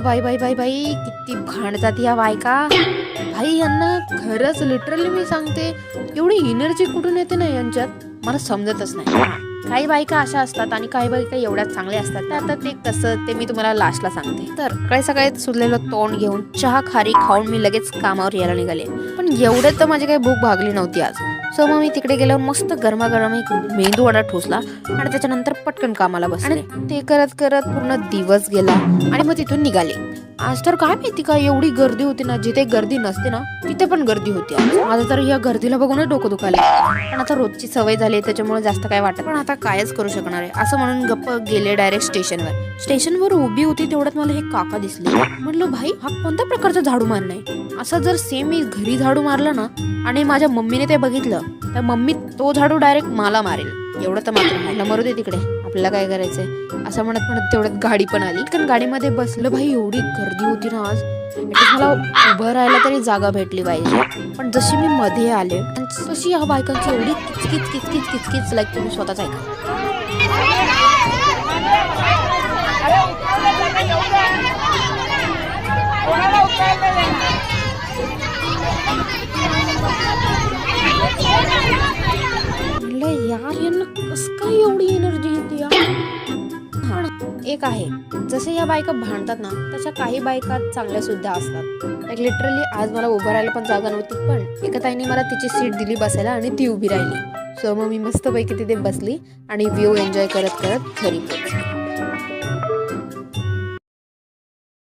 बाई बाई बाई बाई किती भांडतात या बायका. भाई यांना खरंच लिटरली मी सांगते एवढी एनर्जी कुठून येते ना यांच्यात मला समजतच नाही. काही बायका अशा असतात आणि काही बायका एवढ्याच चांगल्या असतात. तर आता ते कसं ते मी तुम्हाला लास्टला सांगते. तर सकाळी सकाळी सुरलेलं तोंड घेऊन चहा खारी खाऊन मी लगेच कामावर यायला निघाले. पण एवढे तर माझी काही भूक भागली नव्हती आज. सो मग मी तिकडे गेल्यावर मस्त गरमागरम एक मेंदू वडा ठोसला आणि त्याच्यानंतर पटकन कामाला बसले. आणि ते करत करत पूर्ण दिवस गेला आणि मग तिथून निघाले. आज तर काय माहिती का एवढी गर्दी होती ना, जिथे गर्दी नसते ना तिथे पण गर्दी होती. माझं तर या गर्दीला बघूनच डोकं दुखायला. पण आता रोजची सवय झाली त्याच्यामुळे जास्त काय वाटत. पण आता कायच करू शकणार आहे असं म्हणून गप्प गेले डायरेक्ट स्टेशनवर उभी होती तेवढ्यात मला हे काका दिसले. म्हणलं भाई हा कोणत्या प्रकारचा झाडू मारणं आहे. असं जर सेम मी घरी झाडू मारलं ना आणि माझ्या मम्मीने ते बघितलं तर मम्मी तो झाडू डायरेक्ट मला मारेल. एवढं तर मात्र नाही. मरू दे तिकडे आपल्याला काय करायचंय असं म्हणत म्हणत तेवढ्यात गाडी पण आली. कारण गाडीमध्ये बसलं भाई एवढी गर्दी होती ना आज मला उभं राहायला तरी जागा भेटली पाहिजे. पण जशी मी मध्ये आले तशी या बायकांची एवढी किचकिच किचकिच किचकिच लाईक तुम्ही स्वतःच ऐका. यार यांना कस काय एवढी एनर्जी येते. एक आहे जसे या बायका भांडतात ना तशा काही बायका चांगल्या सुद्धा असतात. लिटरली आज मला उभं राहायला पण जागा नव्हती पण एका ताईने मला तिची सीट दिली बसायला आणि ती उभी राहिली. सो मग मी मस्तपैकी तिथे बसली आणि व्ह्यू एन्जॉय करत करत घरी पोहोचली.